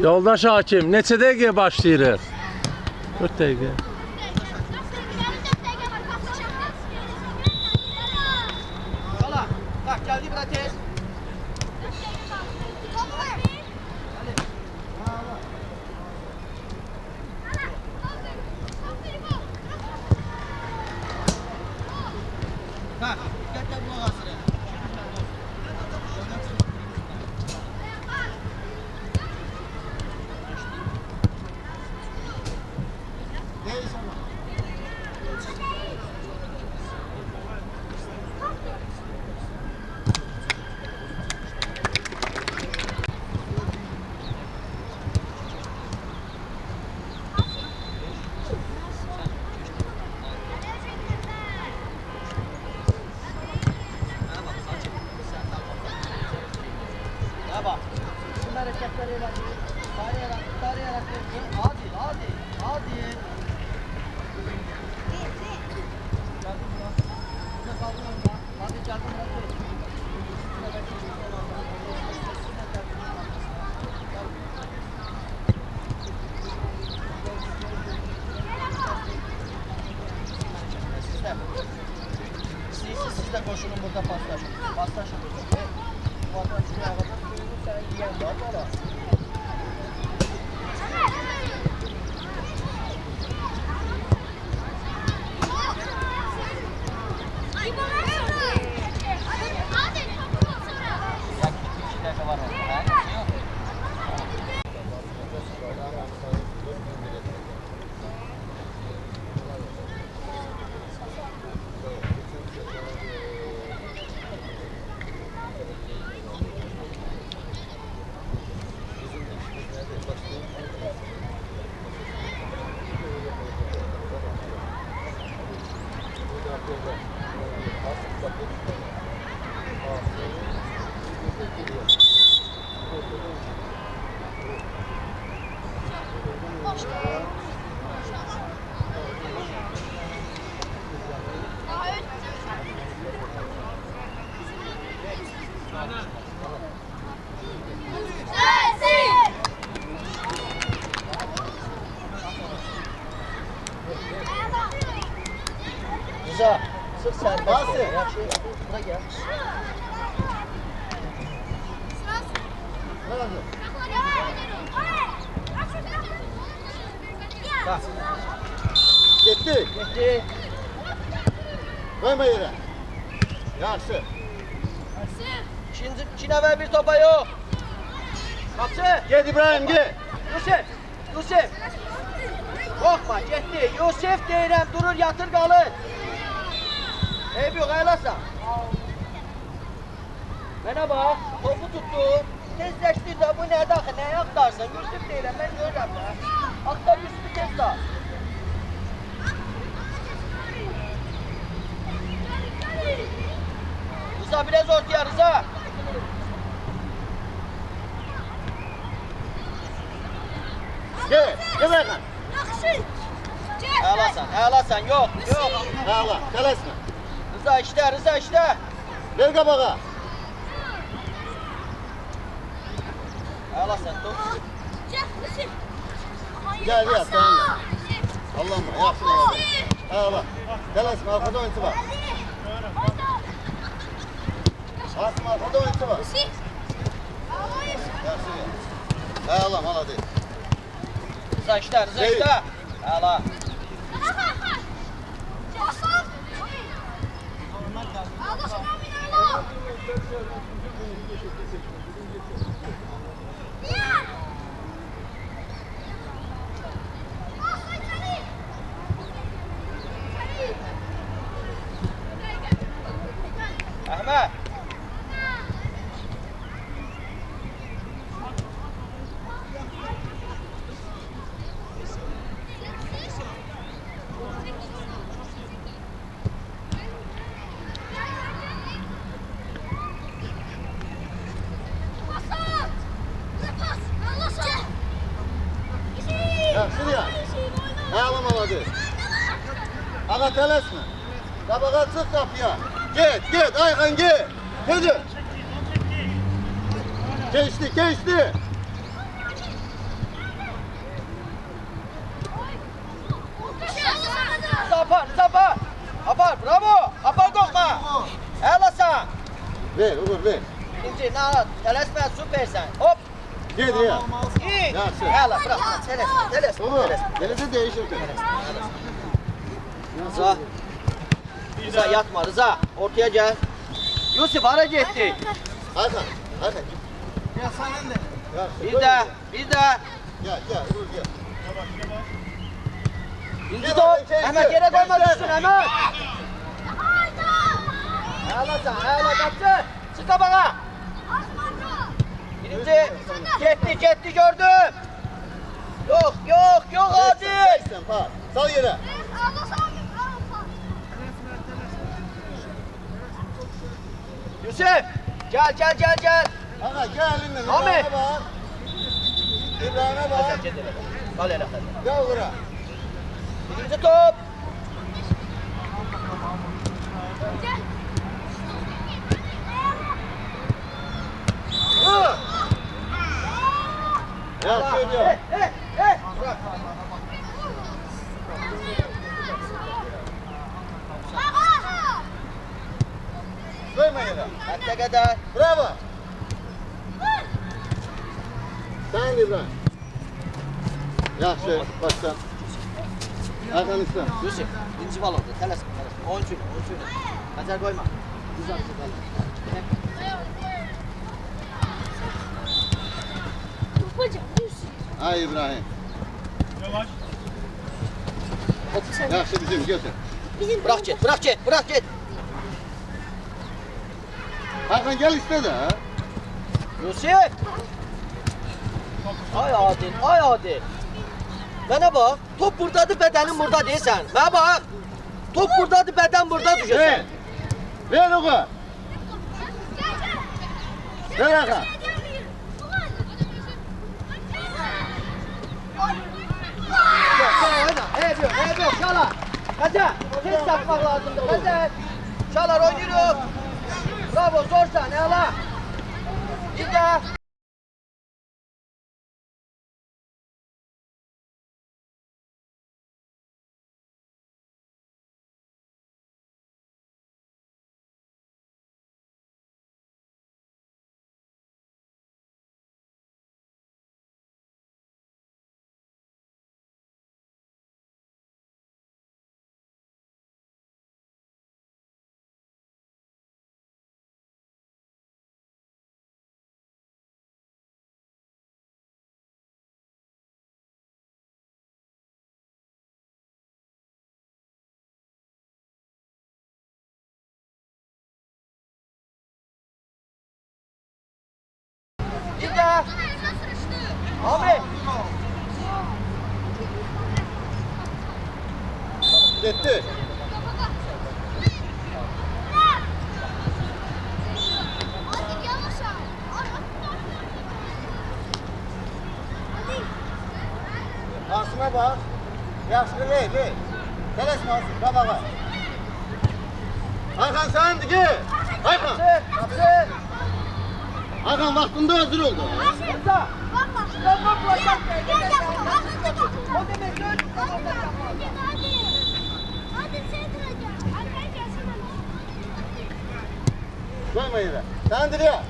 Yoldaş hakim, neçə dəqiqəyə başlayırıq? 4 dəqiqə. Bak geldi bura tez. Bak, gel bu ağasını. Bak. Şunlar hareketleriyle tarayarak hadi. Hadi çarpın siz de koşunun burada paslaşın. Paslaşın. Bu adam şuraya kadar suyunu sen yiyen var valla. Rıza, sırf serbest. Nasıl? Buna gel. Bak. Gitti. Gitti. Koyma yere. Yaxşı. Çin'e ver bir topa yok. Kapçı. Gel İbrahim gel. Yusuf. Korkma gitti. Yusuf deyirəm durur yatır qalır. Eyb yok aylasan. Mənə bax, topu tuttu. Tezləşdi də bu nədir axı, nəyə axtarsan? Yusuf deyirəm, mən görürəm də. Axtar Yusuf'u tez da. Rıza biraz ortaya Rıza. Gel Erkan. Ağlasan, yok. Ağla, tələsmə. Rıza işte. Gel qabağa. Ağlasan, dur. Gel, dayanma. Allah'ım, yaxşı ağla. Tələsmə, arxada oyuncu var. Asım, arxada oyuncu var. Yaxşı gel. Ağla, hala deyil. Rıza işte. Ağla. Ahmet. Yaxşı ya. Ağlamadı. Ağa tələsmə. Qabağa çıx qapıya. Get, Ayxan get. Gedir. Keçdi. Apar, Rıza apar. Apar, bravo. Apar korkma. Elasan. Ver, Uğur ver. İkinci, nahat. Telesme, süpersen. Hop. Gel ya. İyi. Yaxşı. Ela, bırak. Telesme. Uğur, gelirse değişirken. Rıza. Rıza yatma Rıza. Ortaya gel. Yusuf ara gitti. Hakan, Hakan. Ya senin de. Yaxşı. Bir de, bir de. Gel, gel, Uğur gel. İkinci top. Hemen yere koyma düşsün hemen. Elasan, ela kapçı. Çık bana. Birinci. Gitti gördüm. Yok Adil. Sen par. Sal yere. Yusuf. Gel. Hakan gel elinle. Ahmet. İbrahim'e bak. İbrahim'e bak. Al hele. Gel Uğur'a. Birinci top. Vur. Yaxşı diyor. Bırak. Koyma yere. Hatta kadar. Bravo. Sen İbrahim. Yaxşı, başla. Hakan iste. Yusuf. Birinci bal oldu. Teles. 10 gün. Hacer koyma. Güzel. Ay İbrahim. Yaxşı bizim götür. Bırak git. Hakan gel iste de. Ha? Yusuf. Ay Adil. Bana bak. Top buradadır, bedenin burada değilsen. Bana bak. Top buradadır, beden burada Ver. düşeceksin. Ver oku. Ver Hakan. Oyna. Yok. Şalar. Hacer. Tez takmak lazımdı. Hacer. Şalar oynuyoruz. Bravo. Zorsan. Ela. Bir de. Bir de. Abi. Gitti. Asına bak. Yaxşı ver. Tələsmə Asım, qabağa. Hakan sen de gel. Hakan. Kapsın. Hakan vaktinde hazır oldu. Rıza. O demek söz. Koyma yere. Sen de ya.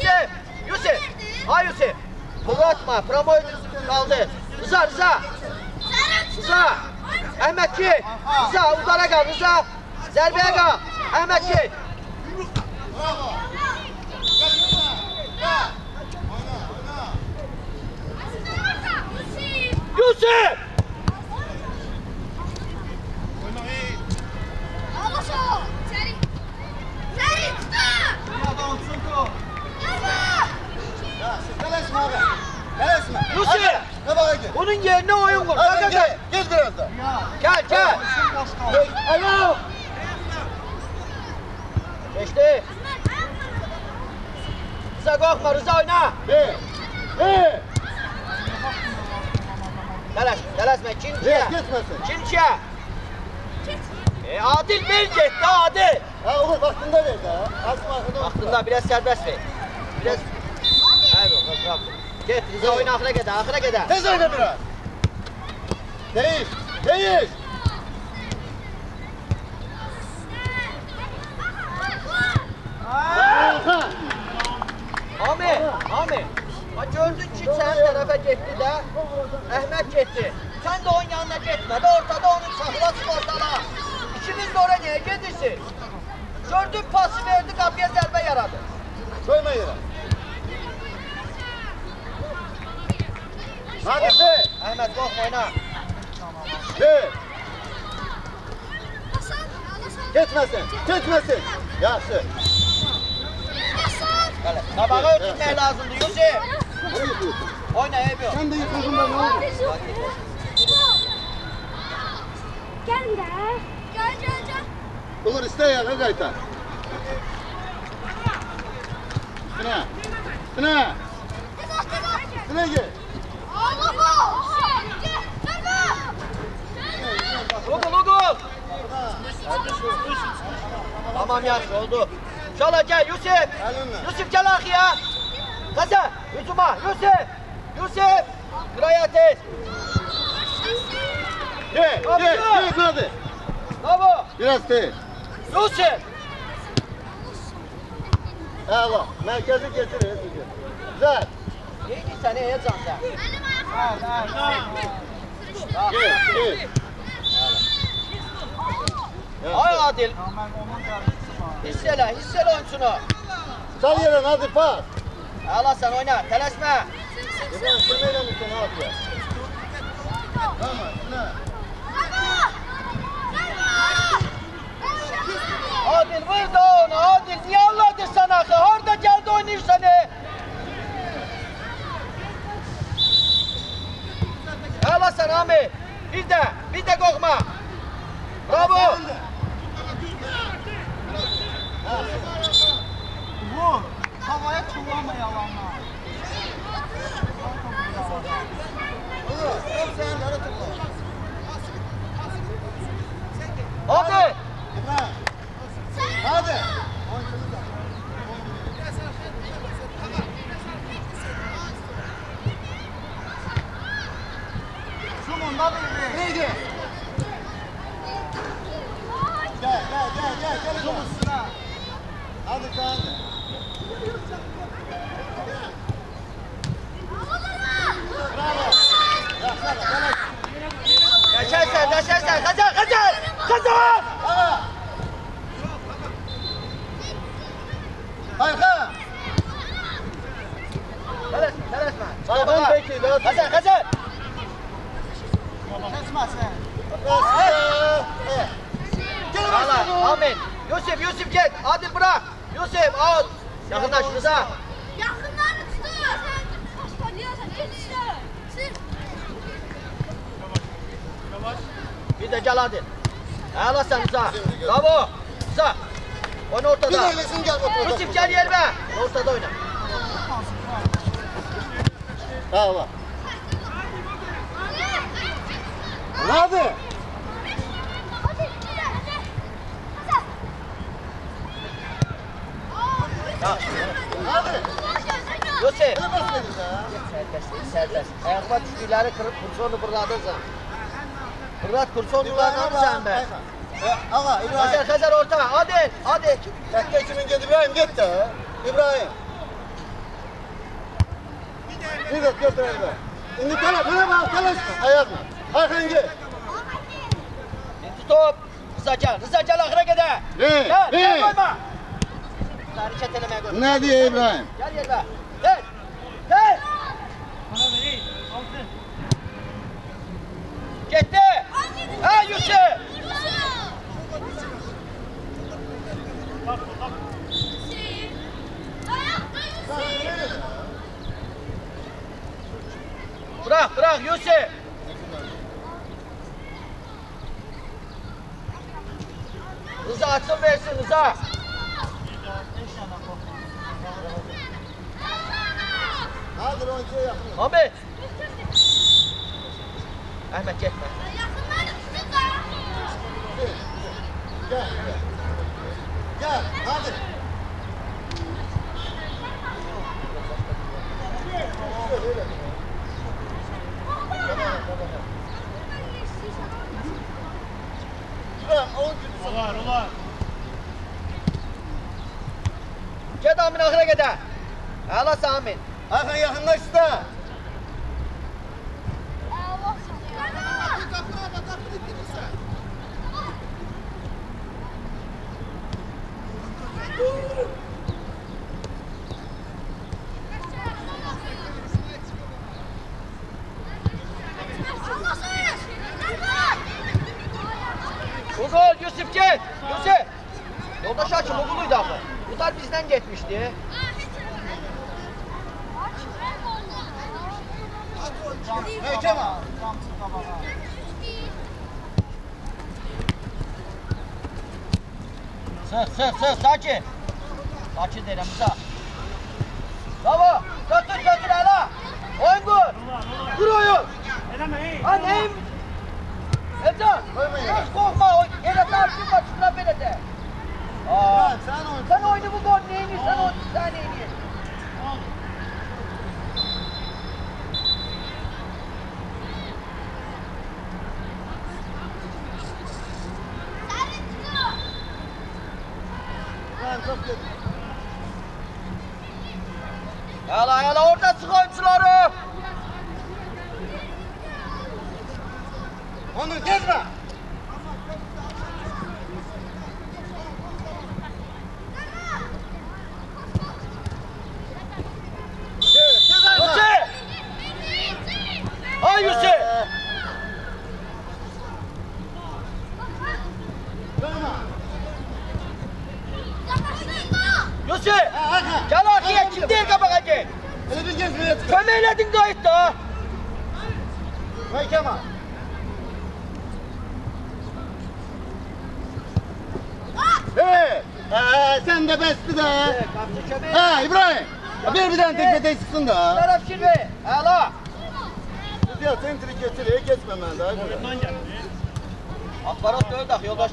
Gel. Yusuf. Hay Yusuf. Bulatma. Pramoy kaldı. Rıza. Ahmetçi. Rıza udara kal Rıza. Zerbeye kal. Ahmetçi. Bravo. Yusuf. Tələsmə Hakan. Tələsmə. Yusuf. Qabağa gel. Bunun yerine oyun kur. Hakan Gel. gel biraz da. Gel. Alo. Geçti. Rıza korkma Rıza oyna. Ver. Telaşma ikinciye. Geçmesin. İkinciye. Adil bir gitti Adil. Ha oğlum vaktinde ver de. Asım arkada. Aklında biraz serbest ver. Biraz. Eyvallah. Bırak. Git Rıza oyna ahıra gede, ahıra gede. Tez oyna biraz. Değiş. Değiş. Hakan. Ami. Ha gördün ki sen tarafa gitti de Ahmet gitti. Sen de onun yanına gitme de ortada onu saklasın ortada. İkiniz de oraya niye gidiyorsun? Gördün pası verdi kapıya zərbe yaradı. Koyma yere. Hadi be. Ahmet korkma oyna. Be. Geçmesin. Geçmesin. Yaxşı. Böyle tabağa ötürmek lazımdı Yusuf. Ne yapıyorsun? Oyna ev yok. Sen de yıkıldın da ne oldu? Gel de. Gel. Olur iste ya ne kaytar. Üstüne. Üstüne. Üstüne gel. Lugul. Tamam yaxşı oldu. Şala gel Yusuf. Elinle. Yusuf gel arkaya. Kaza. Hücuma. Yusuf. Buraya tez. Gel. Gel. Hadi. Bravo. Biraz değil. Yusuf. Allah. Merkezi getir. Güzel. Neydi sen heyecan sen? Gel. Ay Adil. Hissele oyuncunu. Sal yere hadi pas. Allah sen oyna. Telaşma. İbrahim sürmeyle misin ne yapıyor? Tamam. Üstüne. Adil vur da onu. Adil niye Allah'dı sana ki? Orada geldi oynuyor seni. Allah sen Ami. Bir de korkma. Bravo. Bu havaya tullama yalanlar. Olur. Sen yere tıkla. Hadi. İbrahim. Hadi. Şumunda bir. Neydi? Gel. Şumusuna. Hadi sen de. Bravo. Geçersen. Kazan. Hadi. Hayka. Telaşma. Haykan peki. Kazan. Kesmezse. Allah. Amin. Yusuf git. Adil bırak. Yusuf out. Yakınlaş Rıza. Yakından tutuyor. Bir de gel Adil. Allah sen Rıza. Bravo. Rıza. Oyna Bir ortada. öylesin gel bak. Yusuf gel yerime. Ortada oyna. Allah. Hadi. Hadi. Yusuf. Ne basıyorsun ya? Serbest. Ayakma düştüğleri kırıp kursonu fırladırsan. Fırlat kursonularını alırsan be. Ama İbrahim. Kazar orta. Adil. Dakika kimin git İbrahim git de. İbrahim. Bir de götür İbrahim. Şimdi bana bak çalışma. Ayakma. Hakan gel. Top. Rıza gel ahıra gede. Gel koyma. Hareket elemeye koy. Ne diyor İbrahim? Gel yerime. Gel. Gitti. Ha Yusuf. Bırak Yusuf. Rıza açsın versin Rıza. Hadi önce yapın. Ahmet. Ahmet gitme. Gel. Gel hadi. ne kadar? Hala Sami. Hakan yakınlaş usta. Bu gol Yusuf gel. Yusuf. Yoldaş Hakim oğluydu abi. Bu da bizden geçmişti. Hey Kemal. Camçı kabağa. Sık sakin. Sakin derim Musa. Bravo. Götür hala. Oyun kur. Kur oyun. Ha neyim? Ercan. Hiç korkma. Yere tartışın var şuna böyle de. Aa, sen oyunu bu gol neyini sen oyunu sen neyini. Yala orada sık oyuncuları. Onur gezme. Yusuf. Ha Yusuf. Yusuf. Gel arkaya kim değil kabağa gel. Hele bir gezmeye çık. Kömeyledin gayet daha. Hey Kemal. Hey. Sen de besti de. Kaptı kömeği. Ha İbrahim. Bir tane tekmede çıksın da. Taraf kirve. Hala. Ya sen trik geçiriyor geçmemen daha. Akbarat da öyle yoldaş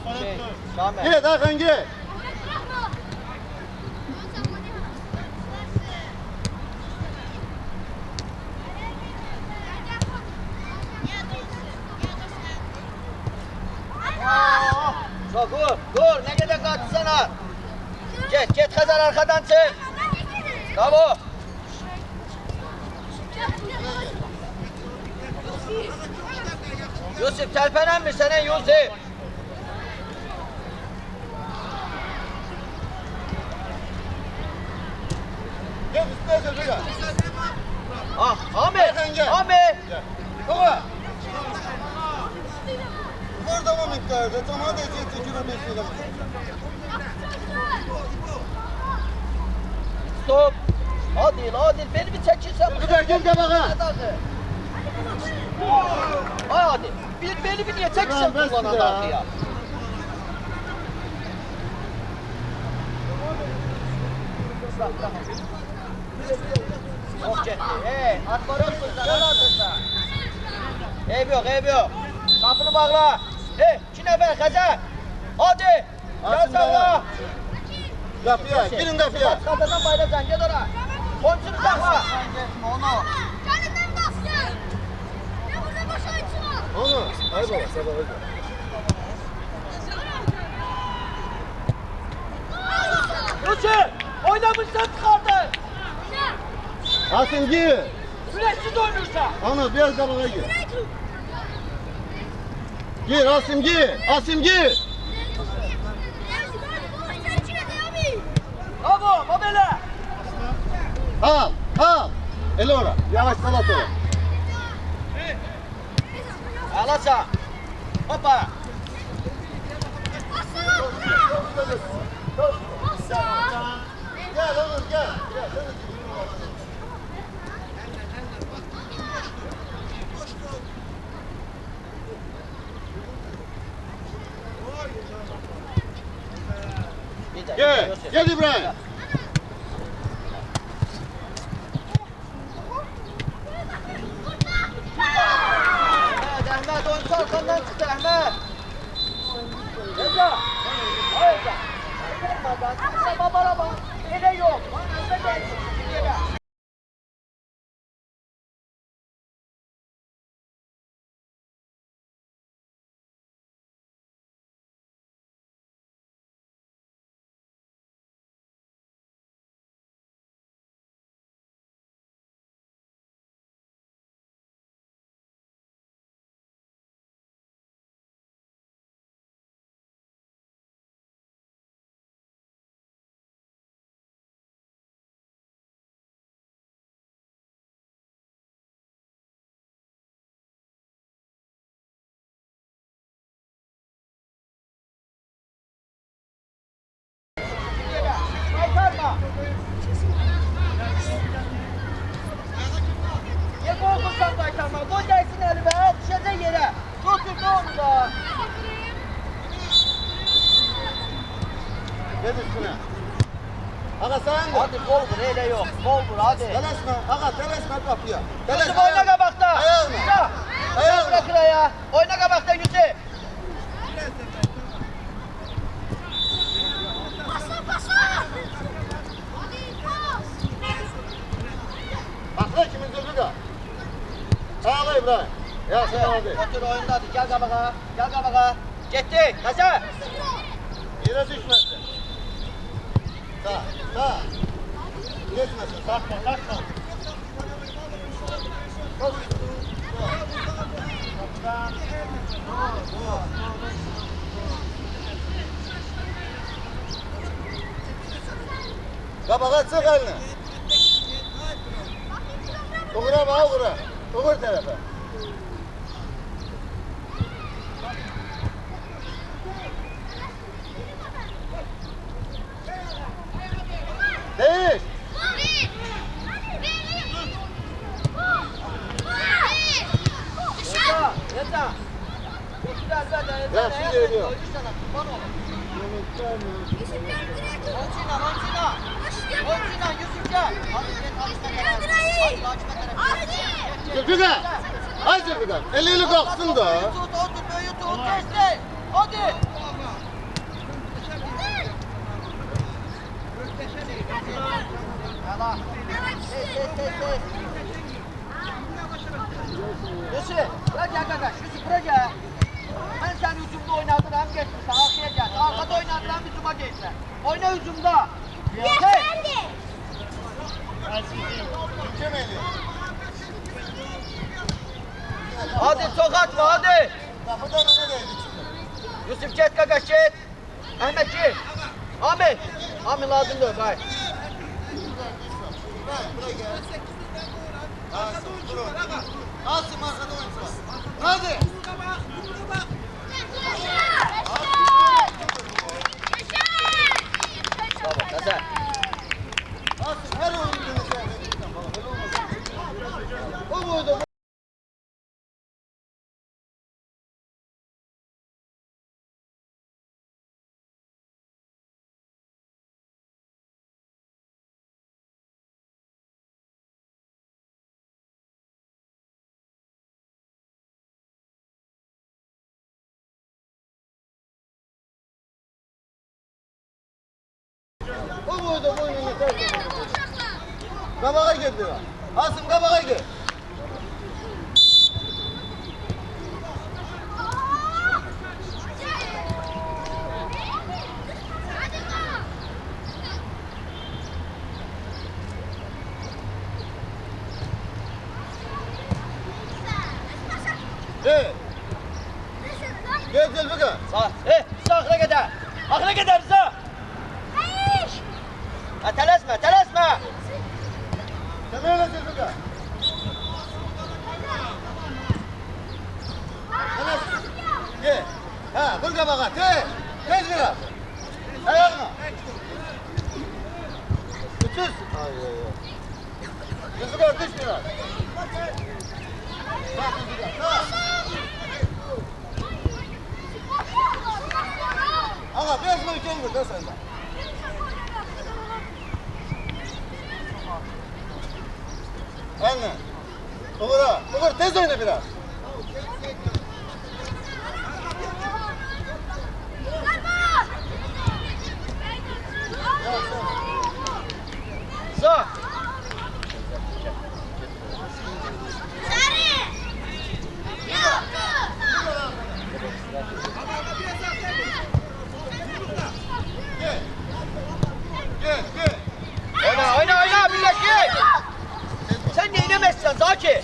Şahmet. Gel Hakan gel. Dur. Ne kadar kaçtı sana? Get Hazar arkadan çık. Bravo. Yusuf telpenen mi sana Yusuf? Gel üstüne gel. Ah Ahmet. Gel. Ahmet. Baba. Burada mı miktarda? Tamam da ciddi kilo besleyelim. Stop. Adil beni bir çekilsen. Güzel gel kabağa. Adil. Beni bir niye çekilsen Lan kullanan ya. arkaya. Çok ciddi. Atları öpürsen, öyle atırsan. Eyb yok. Kapını bağla. İki nefer kaza. Hadi. Gel Atın sağla. Kapıya, girin kapıya. Kafadan bayracaksın, gel oraya. Konçunu takma. Onu, ay baba, sabah hadi. Yusuf, oynamışsan çıkardın. Asım gir. Süreçsiz oynursa. Onu biraz kabağa gir. Gir Asım gir. Asım gir. Bravo, Mabele. Al. Ele ora. Yavaş salat ora. Alasa. Hoppa. Gel Onur gel. Gel İbrahim. Ahmet oyuncu arkandan çıktı Ahmet. Reza. Hayır. Babana bak. Ele yok. Bana gel. Kol vur, öyle yok. Kol vur hadi. Tələsmə, ağa, tələsmə qapıya. Yusuf oyna kabakta. Ayağına. Ya. Ayağına. Bırak ya. Oyna kabakta Yusuf. Pasa pasa. Hadi pas. Baxla kimin Zülfüqar. Sağla İbrahim. Ya sen hadi. Otur oyunda hadi. Gel kabağa. Gel kabağa. Gitti. Kasa. Yere düşmesin. Sağ, sağ. Geçmesin, takma, takma. Kabağa çık eline. Uğra bak, uğra. Uğur tarafa. Değiş. Yeta. Yeta. Yusuf elbette. Ya, şimdi geliyor. Koydu sana. Kurban ol. Onçina, onçina. Onçina, Yusuf gel. Hadi gel, hadi hadi. Zülfüqar. Ay Zülfüqar. Eliyle kalksın da. Tut, otur, böyle tut, destek. Hadi. Yala. Ses. Yusuf, bırak gel kardeş. Yusuf bırak gel. Ben sen hücumda oynadın hem geçtin. Arkaya gel. Arkada oynadın hem hücuma geçtin. Oyna hücumda. Yeterli. Kim eliyor? Hadi çok atma hadi. Kapıdan öne değdi çıktı. Yusuf git kardeş git. Ahmet git. Ahmet. Ahmet lazım da gay. Buraya gel. Asım, dur orada. Asım arkada oynasın. Hadi. Baba kazan. Asım her oyun dönüşe. Böyle olmaz. O boyda. O boyda boynunu yeter. Kabağa gel biraz. Asım kabağa gel. Evet. Gel Zülfüqar. Sağ. Sağ akla gider. Akla gider sağ. Ha telesme. Sen öyle Zülfüqar. Evet. Gel. Ha, vur kabağa. Tez biraz. Ayağına. Uçuz. Zülfüqar düş biraz. Sağ Zülfüqar. Sağ. Ağa biraz mı ülken vur da senden. Anne. Uğur tez oyna biraz. Sağ. Gel. Oyna millet gel. Sen neylemezsen Zaki.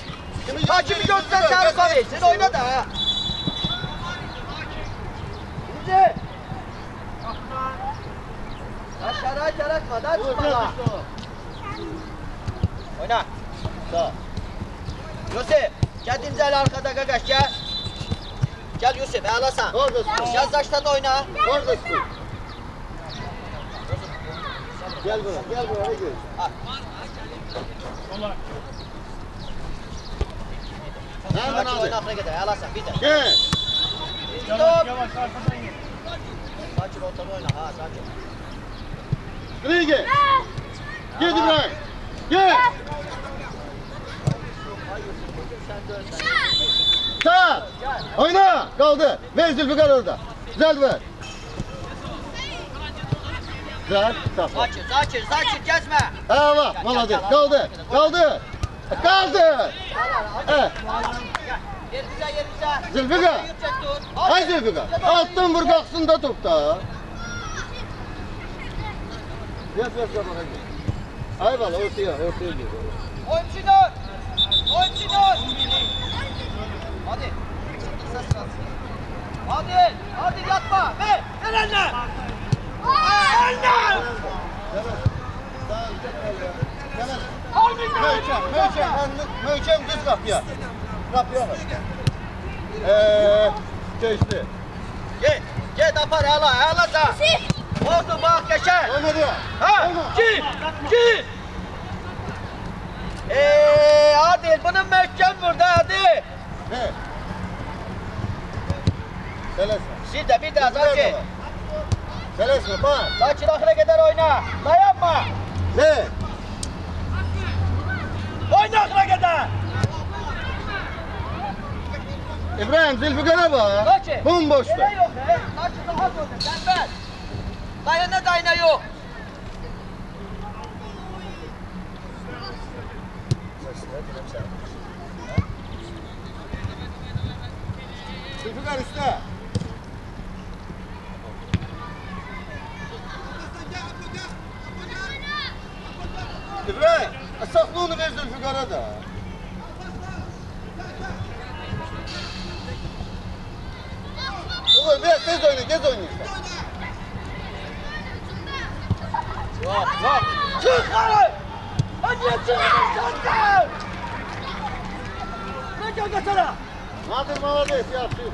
Hakim göster sen tabii. Sen oyna da ha. Şimdi. Aşağıya yaratma da Uğur tutma da. gel. Oyna. Sağ. Yusuf. Gel Dinzel arkada gagaş gel. Gel Yusuf ağlasan. Oradasın. Yazdaşta da oyna. Oradasın. Gel buraya gel. Al. Hemen Kaç abi. oyna akla gider ağlasan bir de. Gel. Stop. Sakin ortada oyna ha sakin. Buraya gel. Git İbrahim. Git. Sağ. Oyna. Kaldı. Ver Zülfikar orada. Güzel ver. Güzel. Sağ. Zakir gezme. Allah. Maladet. Kaldı. Kaldı. Kaldı. Evet. Yerimize. Zülfikar. Ay Zülfikar. Attın vur kalksın da topta. Yap bana. Ay valla ortaya gir. Oyuncu dön. Hadi. Hadi yatma. Ver eline. Eline. Möhkem düz kapıya. Kapıya bak. Geçti. Git apar hala da. Oldu bak geçer. Olmadı ya. Ha? Git. Adil bunun möhkem burada hadi. Ne? Selesme. Bir daha Zakir. Selesme bak. Zakir ahire kadar oyna. Dayanma. Ne? Oyna ahire kadar. İbrahim Zülfikar'a bak. Zakir. Bomboştu. Yere yok he. Zakir rahat oyna. Sen ver. Dayana yok. Zülfikar üstte. İbrahim, saklı onu ver Zülfikar'a da. Oğlum biraz tez oyna, gez oyna işte. Yok. Çık karı. Hadi çıkın sen. Ne gel sana? Nadir Mavadet yapıyor.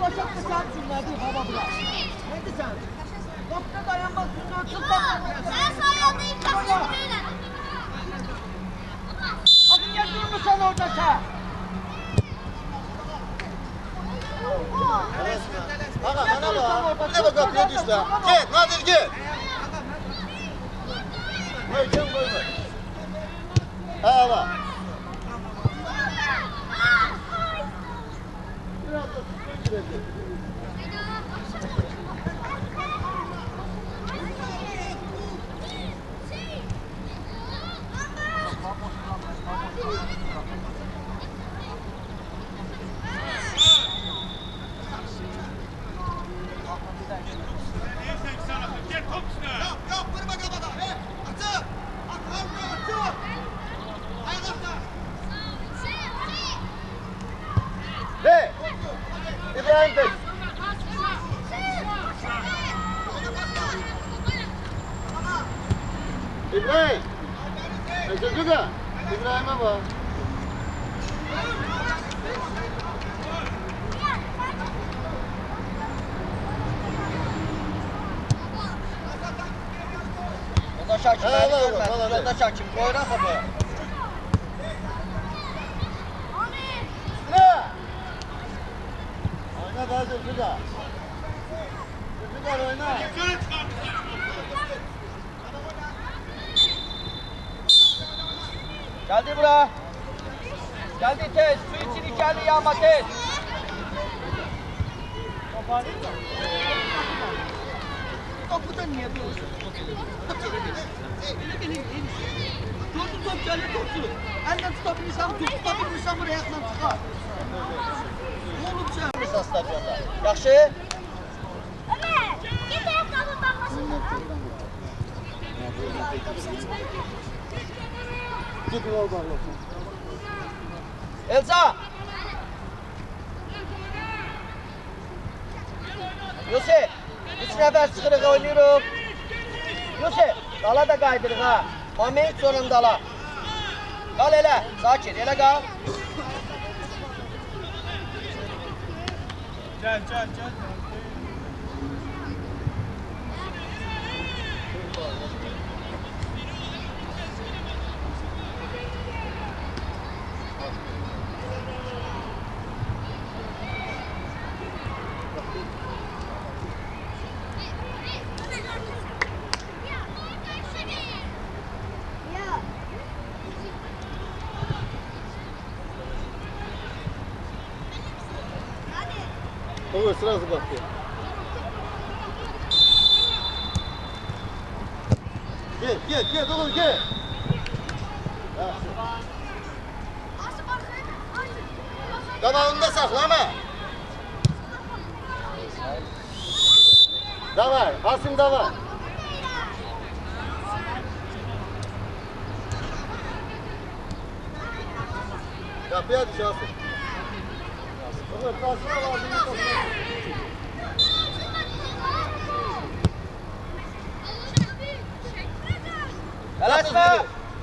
Ulaşakta sen şunlardı baba bırak. Neydi sen? Topta dayanmazsın. Sen sayıldayım kapatmayla. Hadi gel durma sen orada sen. Aga bana bak. Bir de bak kapıya düştü ha. Git Nadir git. Möhkem koyma. Ha bak. Biraz da sütün girecek. Ve İbrahim Bey. İbrahim. Zülfikar. İbrahim'e bak. Yoldaş hakim beni görmez. Yoldaş hakim koyran kapı. Ne? Oyna daha Zülfikar. Zülfikar oyna. Geldi bura. Geldi tez. Su için geldi yağma tez. Topu da niye yapıyorsun? Gördün top geldi topçu. Elinden tutabilmişsem tut. Tutabilmişsem buraya yaklan çıkar. Oğlum sen. Misa stadyonda. Yaxşı. Ömer, git ayakkabı bakmasın. Git yol bağlasın. Elsa. Yusuf. 3 nəfər çıxırıq oynayırıq. Yusuf, dala da kaydırıq ha. Mami sorun dala. Kal elə, sakit, elə kal. Gel gel gel. Olur, sırası bakıyor. Gel, olur, gel. Davayında saklama. Davay, Asim davay. Kapıya düş Asim. Olur, kalsın lazım. Tələsmə.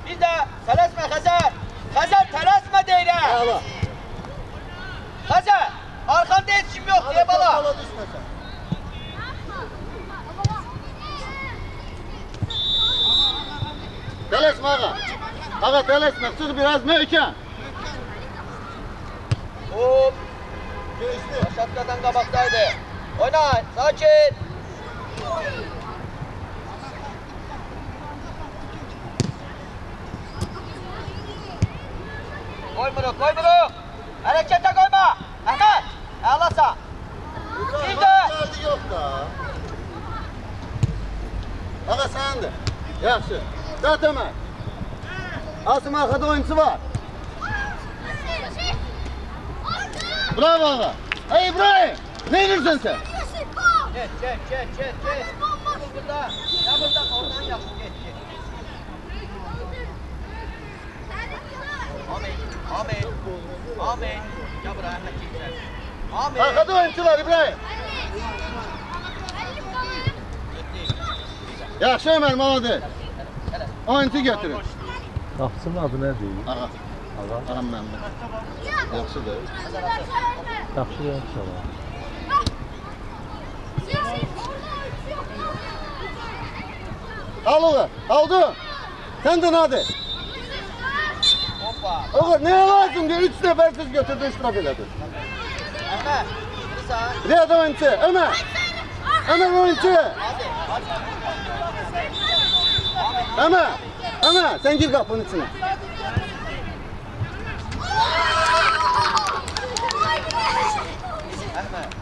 Bir də tələsmə Xəzər. Xəzər tələsmə deyirəm. Bravo. Xəzər, arxanda heç kim yox deyə bala. Hala düşməsən. Tələsmə ağa. Ağa tələsmə, çıx biraz möhkəm. Hop, Geçti. şapkadan qabaxdaydı. Oyna, sakin. Koymuruq. Hərəkətə qoyma. Əhməd, əlasan. Bir də. Derdi yok da. Ağa səndir. Yaxşı. Dört Ömer. Asım arkada oyuncusu var. Bravo ağa. Hey İbrahim. Ne edirsən sen? Get. Burada. Ya buradan oradan yapın. Get. Amin. Ya buraya Əhməd keçsən. Amin. Arkada oyuncusu var İbrahim. Yaxşı Ömer maladır. Oyuncu götürün. Qapısının adı nədir? Ağa. Ağa. Ağam məmnun. Yaxşıdır. Yaxşı oyunçu var. Al oğul. Aldın. Sen de hadi. Hoppa. Oğul neye lazım diye 3 sefer siz götürdü iştiraf eledin. Əhməd, bir saniyə. Riyad oyuncu. Ömer. Ömer oyuncu. Ömer sen gir kapının içine.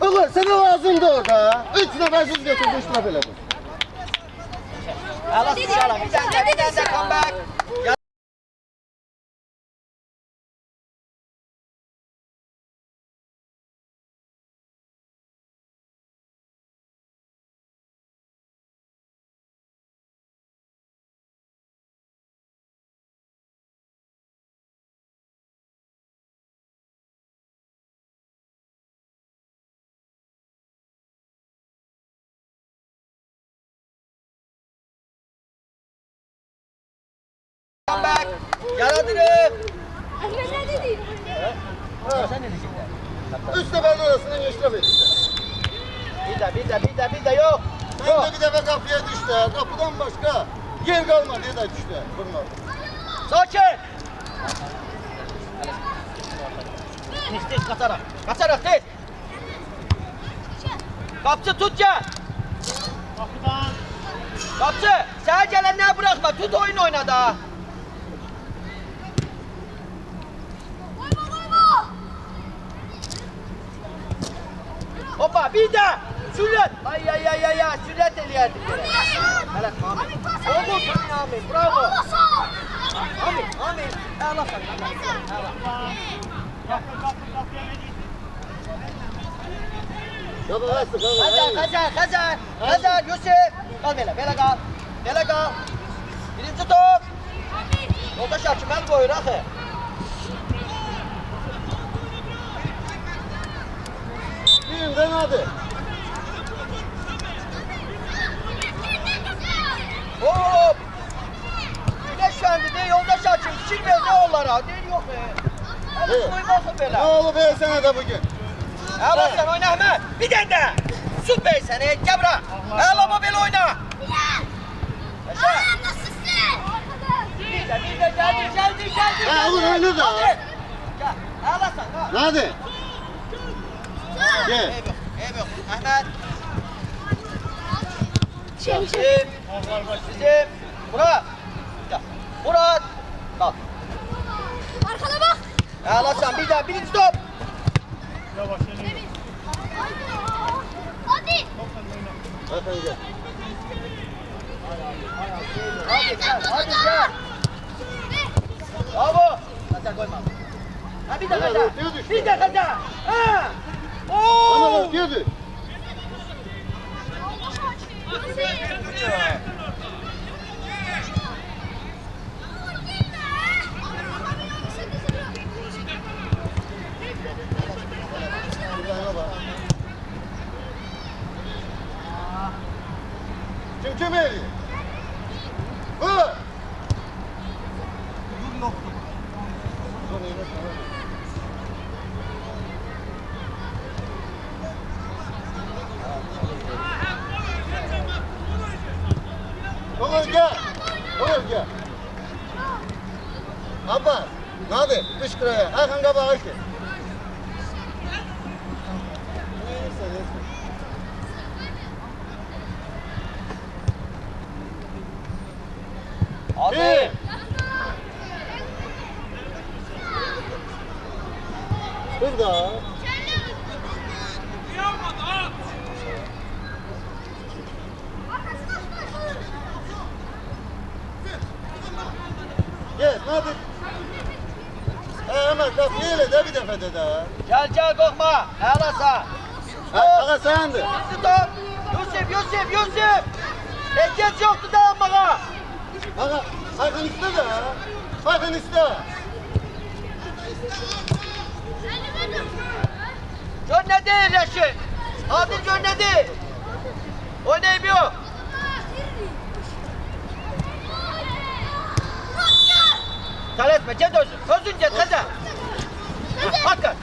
Oğul sana lazımdı orada. 3 sefer siz götürdü iştiraf eledin. Əlasın inşallah. Bir dənə də comeback. Comeback. Yaradırıq. Sen ne diyecekler? 3 sefer arasından iştiraf ettin. Bir de yok. Sen de bir defa kapıya düştü. Kapıdan başka yer kalmadı ya da düştü. Bunlar. Sakin. Tez kaçarak tez. Kapçı tut gel. Kapçı sen gelenleri bırakma, tut oyun oyna da. Hoppa bir de sürret. Ay sürret eləyərdik. Hələ Amin. Oldu sənin Amin. Bravo. Amin. Əla sən. Xəzər, Yusuf. Qal belə qal. Birinci top. Yoldaş Hakimən qoyur axı. Birinden hadi. Hop. Güneş kendi de yoldaş açın. Çıkmıyor ne onlara. Değil yok be. Hadi Evet. koymasın Ne böyle. oldu be sana da bugün? Ela sen oyna hemen. Bir tane de. Süt bey seni. Gebra. Ela bu böyle oyna. Yaşa. Bir de geldi. Ha, oğlum oyna da. Hadi. Gel. Ela sen. Ha. Hadi. Gel. Ev yok. Ahmet. Bizim. Murat. Gel. Murat. Bak. Arkana bak. Ela sen bir daha. Birinci top. Hadi. Hakan gel. Hadi gel. Bravo. Hadi koyma. Ha bir dakika Ana, daha. ortaya düştü. Bir dakika daha. Ha. Ana Oo. bak girdi. İbrahim'e bak. Kim eli? Bu. Dur yoktu. Son iğne sana. Oğlum gel. Oğlum gel. Abbas. Ne haber? Dış kıraya. Hakan kabağı açtı. Hadi. Burada. Gel, ne yapayım? Hemen bak neyle de bir defede daha. Gel korkma. Ela sen. Ağa sendir. Bizi top. Yusuf. Ehtiyaç yoktu dayanmaya. Ağa, Hakan iste de. Hakan iste. Gönledi Reşit. Adil gönledi. Oynayamıyor. Taletme, gel özün gel teze. Hakkar.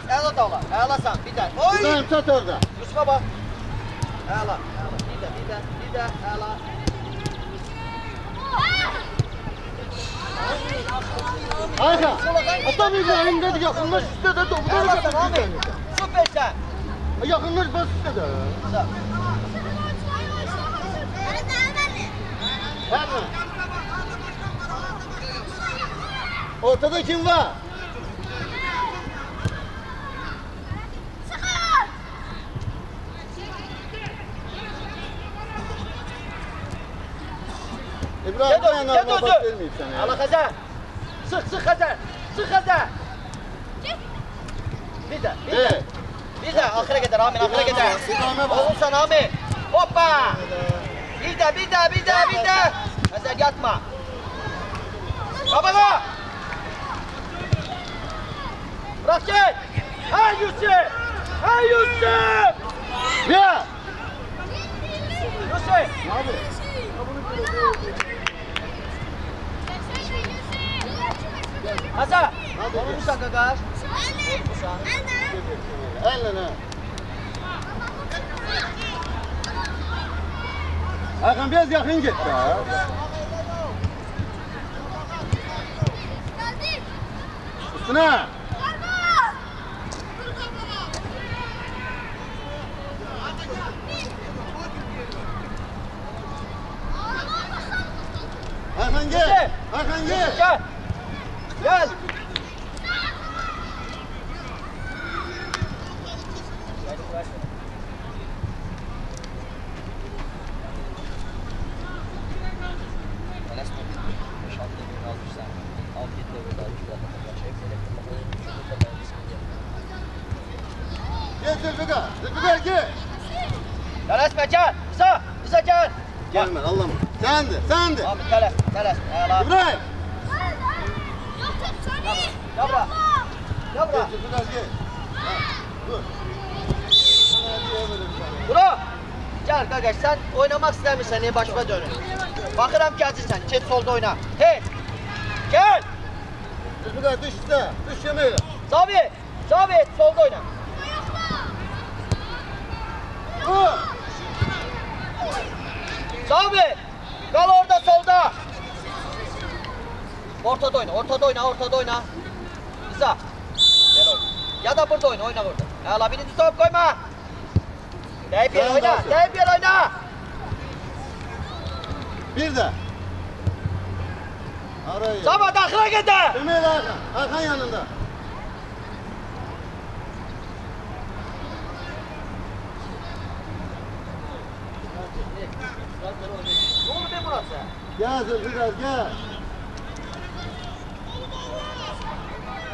Ela da ola. Ela sen bir de. Oy. İbrahim çat orada. Yusuf'a bak. Ela. Bir de. Ela. Hakan. Atam İbrahim dedi yakınlaş iste de topu Ela da sen abi. Süper sen. yakınlaş bas iste de. Hemen. Ortada kim var? İbrahim Gel ben özün. alma bak vermeyeyim sana. Ala Hazar. Sık Hazar. Bir de. Evet. Bir de ahire gider Amin ahire gider. İbrahim'e bak. Oğlum sen Amin. Hoppa. Bir de. Hazar yatma. Babana. Bırak gel. Hey Yusuf. Ya. Yusuf. Abi. Hazar. Onu musan kakar. Eline. Hakan biraz yakın git be. Üstüne. Hakan gel. Hakan gel. Gel. Gel Zülfikar. Zülfikar gel. Gel Esme gel. Kısa gel. Gelme Allah'ım. Sen de. Amin gel. Ela. İbrahim. Gel bura. Gel Zülfikar gel. Ha, dur. Sana hediye veririm sana. Bura. Gel kardeş sen oynamak istemiyorsan niye başıma dönün. Bakıram gelsin geç solda oyna. Hey. Gel. Zülfikar düş işte. Düş yemeğe. Sabit. Sabit solda oyna. Vur. Sabit. Kal orada solda. Ortada oyna, ortada oyna, ortada oyna. Rıza. Gel oğlum. Ya da burada oyna, oyna burada. Hala birinci top koyma. Deyip yer oyna, deyip yer oyna. Bir de. Arayı. Sabit akıra gider. Ömer Hakan. Hakan yanında. Ne oldu be burası? Gel Zülfikar gel.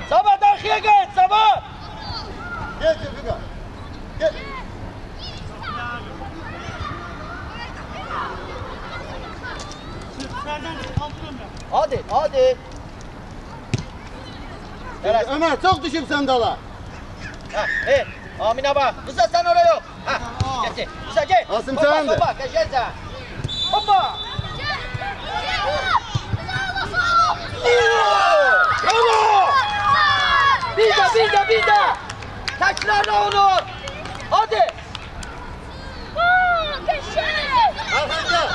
Sabit arkaya geç, Sabit. Gel Zülfikar. Gel. Hadi, hadi. Evet. Ömer çok düşüp sen dala. Ha, hey. Amine bak. Rıza sen oraya yok. Ha, geç. Rıza gel. Asım Hoppa, sen de. hoppa, gel sen. Hoppa. Bravo. Bir de. Taşlarla onu. Hadi. Hakan gel.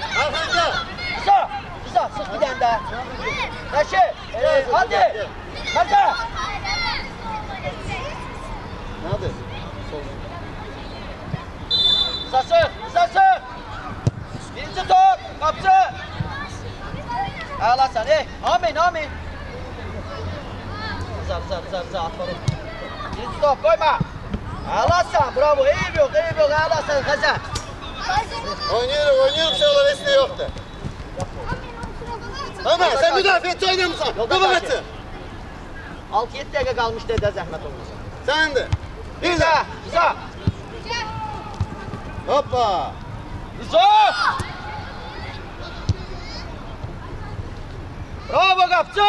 Hakan gel. Rıza sık bir tane daha. Taşı. Hadi. Kaça. Nerede? Rıza sık. Birinci top. Kapçı. Ağla sen. Amin. Rıza aferin. Birinci top koyma. Ağla sen. Bravo. İyi yok. Ağla sen. Kaça. Oynuyorum şeyler isteği yoktu. Ömer sen müdafaa et oynamışsın. Kafa kaçı. 6-7 dakika kalmış dedi zahmet olmasın. Sen de. Bir daha. Rıza. Hoppa. Rıza. Bravo kapçı.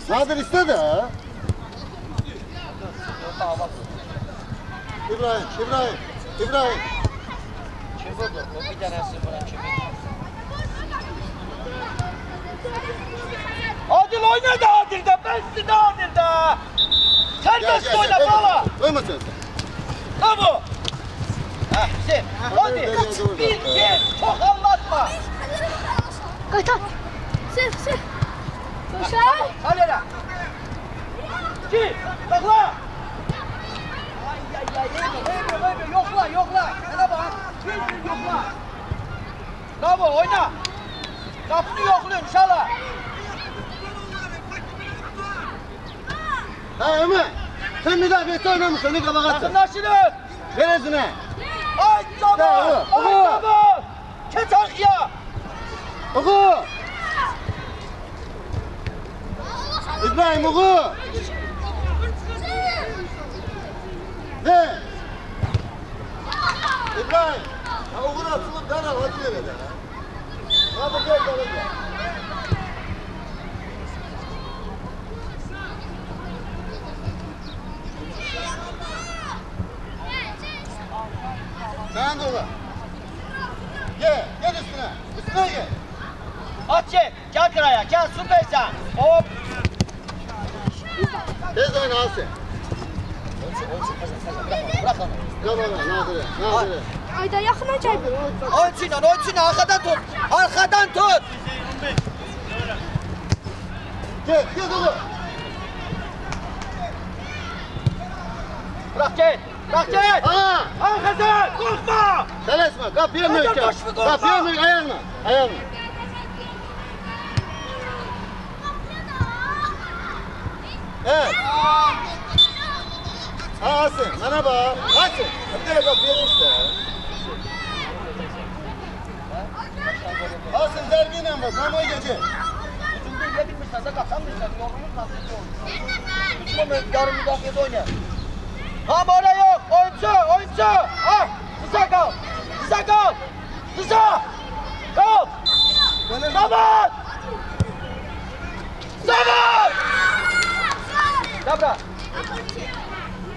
Nadir istedi ha. İbrahim. Kim vurdu? O bir tanesi vuran kimi? Adil oyna da Adil de. Ben sizi de Adil de. Serbest oyna bala. Oymasın sen. Bravo. Ha Hüseyin. Hadi. Bir. Çok anlatma. Kaytan. Sür. Koşar. Hadi lan. Ki. Takla. Ay. Yokla. Sana bak. Bir yokla. Bravo oyna. Kapını yokluyorsun inşallah. Ha Ömer. Sen müdafaa et oynamışsın. Ne kafa kaçı. Yakınlaşın. Veresine. Ay Bravo. tamam. Keç arkaya. Oku. İbrahim oku. Ne? İbrahim. Ha okun atılıp daral hadi öyle de. Hadi gel gel. Sen de ola. Gel üstüne. Üstüne gel. Atçı. Gel kıraya. Gel süpersen. Hop. Tez oyna Asi. Bırak onu. Gel bana Nazire. Ayda yaxına gəl. Oyunçuyla arkadan tut. Arkadan tut. Gel, gel oğlum. Bırak gel. Bırak gel. Aa! Arkadan korkma. Tələsmə, qapıya Hadi möhkəm. başını qorxma. Qapıya möhkəm, ayağına, ayağına. Evet. Ha Asım, bana bak. Asım, bir tane kapıya işte. Asım dergiyle bak, ama gece. Ucunda ile bilmişsen de kaçamıyorsan. Yorulur nasıl olur. Üçüne yarım müdafiyede oynayan. Tam oraya yok. Oyuncu. Ah. Kısa kal. Kısa. Kal. Zaman. Dobra.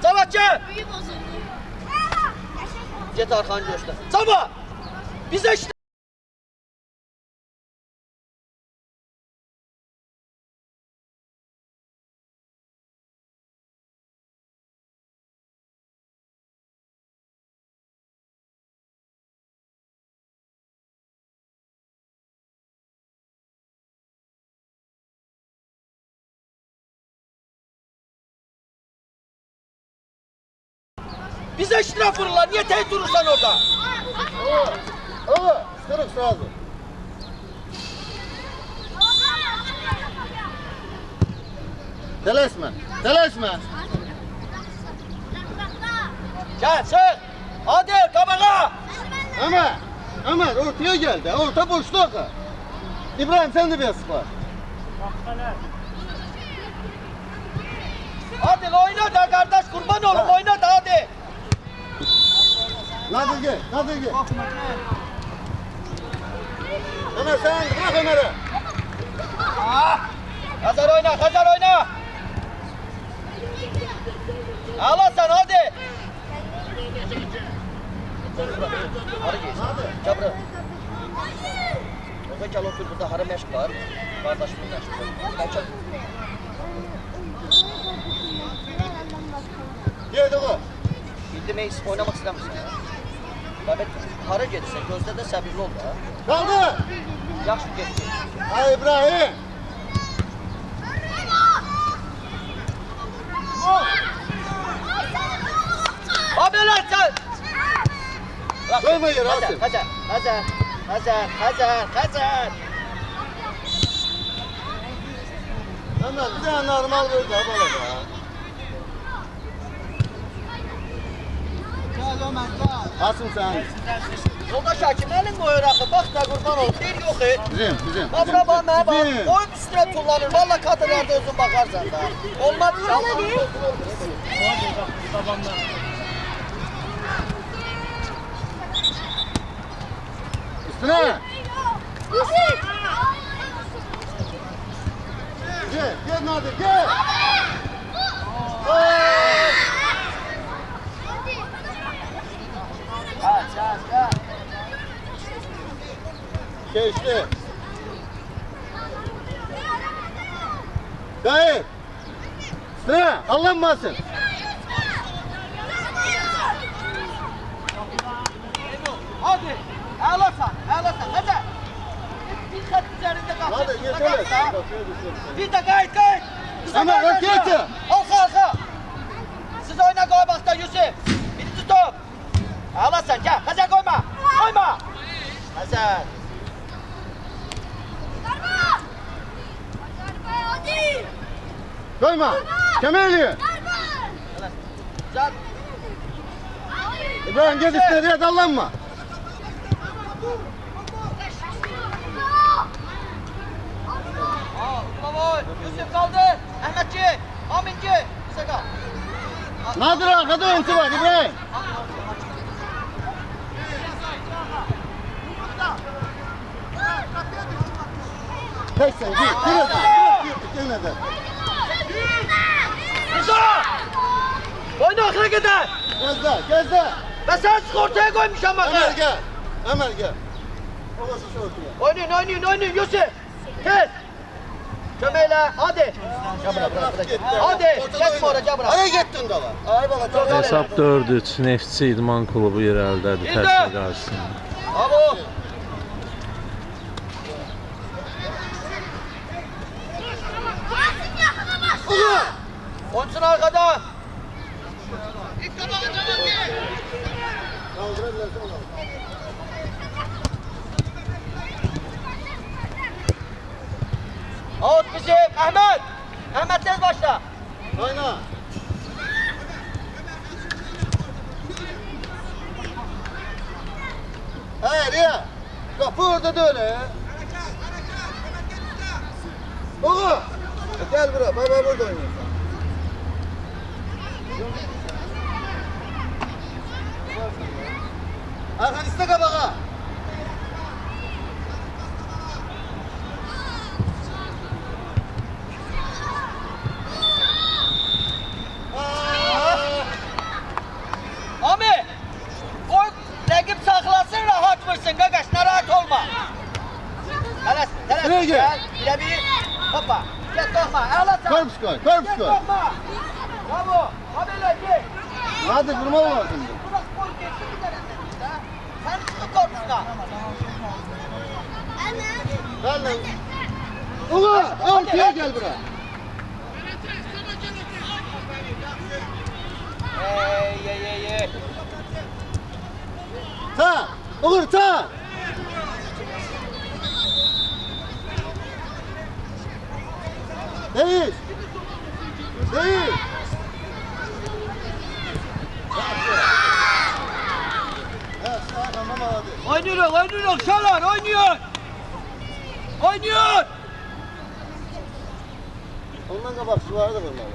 Zavatçı. Get arkanı göster. Zaman. Bize işte. Bize iştiraf vururlar. Niye teyit durursan orada? Ova, sırık sağdı. Tələsmə. Gel çık. Hadi kabağa. Ömer ortaya geldi, orta boşta oka. İbrahim sen de bir sıfır. Hadi oyna da kardeş kurban oğlum oyna da hadi. Nadir gel. Korkma gel. Ömer sen bırak Ömer'i. Hazır oyna. Ağla sen hadi. Hadi geç. Cabra. Orada gel otur burada harı meşk var. Kardeş burada. Kaçak. Gel oğlum. Bildim ey oynamak istemiyorsun ya. Mehmet harı gelirsen gözde de sabırlı ol da. Kaldı. Yaxşı getdi. Ay İbrahim. Abi lan sen. Koyma yere Asım. Hazır. Ömer bir tane normal ver de bana da. Gel Ömer gel. Asım sen. Yoldaş hakim elin koyur axı. Bax da qurban ol. Bir yox et. Bizim. Babra bana bak. Bizim. Oyun üstüne tullanır. Valla kadınlarda özün bakarsan da. Olmaz. Üstüne. Gel Nadir gel. Geçti. Gayet. Üstüne alınmasın. Hadi. Ağlasan. Hadi. Bir kat üzerinde kalsın. Hadi yeter. Bir de gayet. Ömer ortaya çık. Arka. Siz oyna koy bak da Yusuf. Birinci top. Ağlasan gel. Hazır koyma. Hazır. Koyma. Kemerli. Güzel. İbrahim gel üstüne dallanma. Bravo. Yusuf kaldı. Ahmetçi. Aminci. Bize kal. Nadir arkada oyuncu var İbrahim. Tek sen gir. Gir de. Musa! Oyna akına gider. Gözde. Ben sana sık ortaya koymuşum bakın. Ömer gel. Orası şu ortaya. Oynayın Yusuf. Kes. Kömeyle hadi. Hadi. Çekme oraya bırak. Nereye gittin dala? Ay bala çok Hesab 4-3 Neftçi İdman Klubu yerəldədir təşkil qarşısında. Bravo. Oyuncusun arkada. Out bizim Ahmet. Ahmet tez başla. Oyna. Hayır ya. Kapı orada da öyle. Oğlum. Gel buraya. Baba burada oynuyor. Arkan iste kabağa. Ami. Koy rakip saklasın rahat vursun gagaş narahat olma. Teres Nereye gel? Bire bir. Hoppa. Gel korkma. Ağla sen. Korpus koy. Korpus Gel koy. korkma. Bravo. Abiyle gel. Hadi vurma var şimdi. Bırak koy geçsin bir tane. Sen çıkın korkusuna. Ver lan. Oğlum. Ortaya gel buraya. Ey. Ta. Olur ta. Değil. Değil. Evet, tamam hadi. Oynuyor. Şalan oynuyor. Oynuyor. Ondan kabak şu vardı bunlar.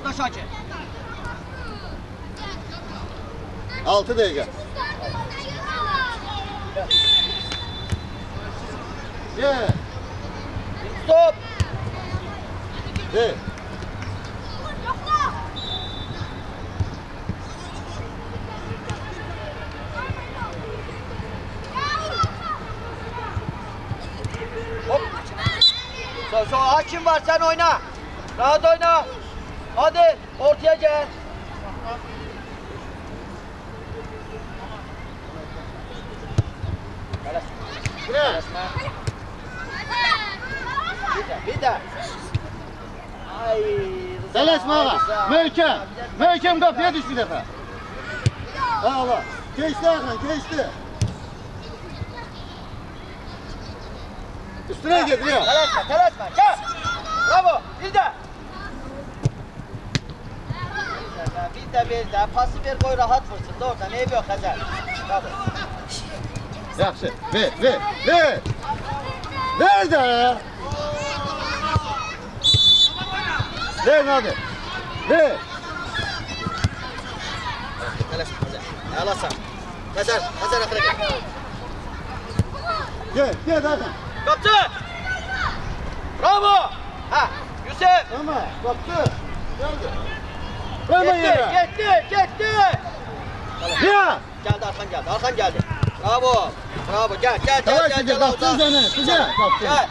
Bu da Şakir. 6 dakika. Gel. Stop. De. Hop. Sol hakim var sen oyna. Rahat oyna. Hadi ortaya gel. Buraya. Bir de. Ay. Seles Mağla. Möhkem kapıya düş bir defa. Allah. Geçti Hakan, geçti. Üstüne git ya. Telaşma. Gel. Bravo. Bir de. Bir de. Pası ver koy rahat vursun. Doğrudan iyi bir Hazer. Bravo. Yaxşı. Ver. Ver de. Ver hadi. Ver. Telaşma Hazer. Ağlasan. Hazer akıra gel. Gel Hakan. Kaptı. Bravo. Ha. Yusuf. Ama kaptı. Geldi. Verme yere. Gitti. Ya. Geldi arkan geldi. Bravo. Gel. Yavaş gel. Kaptı üzerine. Sıcak. Kaptı. Gel.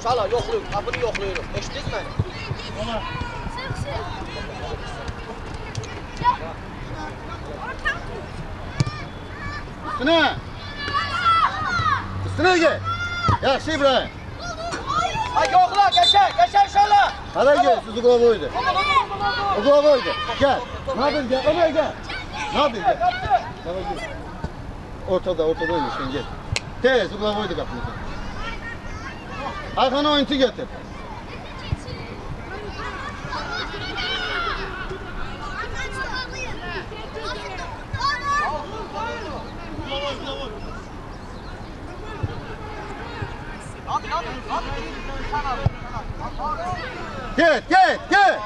Şala yokluyorum. Kapını yokluyorum. Eşitiniz mi? Üstüne gel. Yaxşı İbrahim. Ha yokla geçer şala. Hadi gel. Sizi glavoydu. Glavoydu. Gel. Ne yapayım gel. Oraya gel. Ne yapayım gel. Gel. Ortada oynuyorsun gel. Tez ulan koydu kapını. Arkana oyuncu getir. Gel.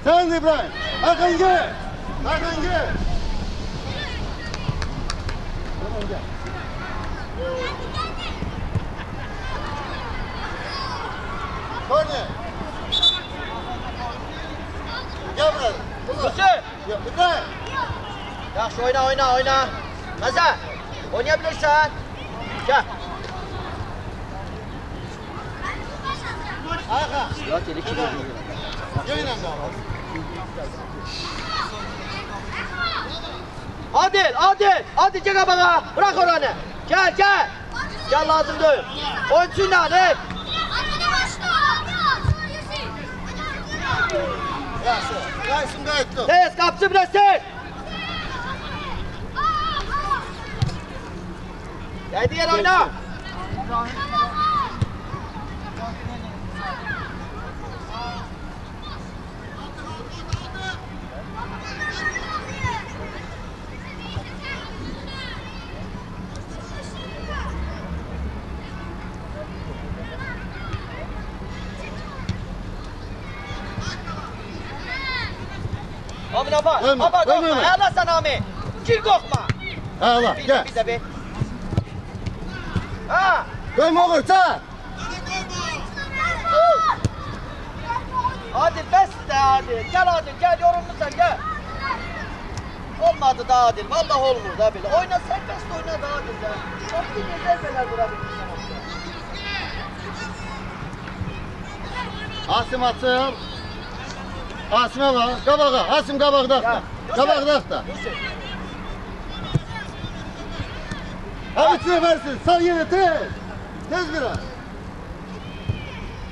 Sen de İbrahim. Hakan gel. Hakan gel. Tamam gel. Korne. Gel buraya. Musi. Ya İbrahim. Yaxşı oyna. Qaza. Oynayabilirsən. Gel. Hakan. Ya teli kimi? Yayına kal. Adil gel bana. Bırak oranı. Gel. Gel lazım değil. Oyuncu ne? Yasin gayet dur. Tez kapsın biraz tez. Gel diğer oyna. Amin apa? Ölme, Apa ölme, korkma. ölme. Allah sana Amin. Gir korkma. Allah gel. Bir de bir. Ha. Dönme olur sen. Adil bes de Adil. Gel Adil gel yorulmuşsan gel. Olmadı da Adil. Vallahi olmur da bile. Oyna serbest oyna da Adil ya. Çok iyi zerbeler vurabilirsin. Asim atır. Asim'e bak. Kabağa. Asim kabakta. Ya, Kabakta. Yusuf. Abi içine versin. Sal yine tez. Tez biraz.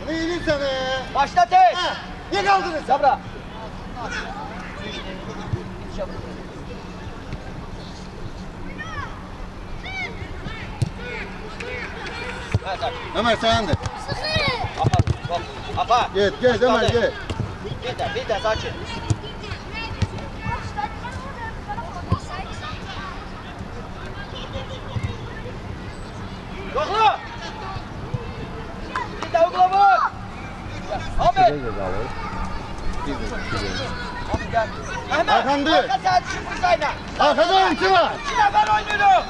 Ne iyiyim seni. Başla tez. Ha, niye kaldınız? Sabra. Ömer sen de. Apa. Git Ömer git. Bir de sakin. Yokla. Bir de okla vur. Ahmet. Ahmet gel. Ahmet. Hakan dur. Arka sen şimdi sayna. Arkada oyuncu var. Yine ben oynuyorum.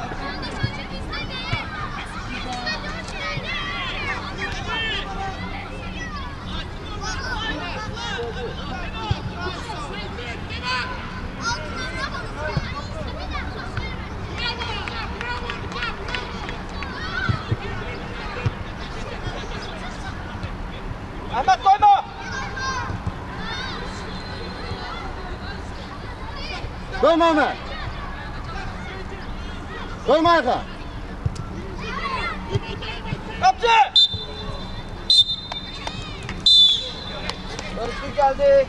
Ahmet koyma. Dönme Ömer. Dönme arka. Kapçı. Barışlık geldi.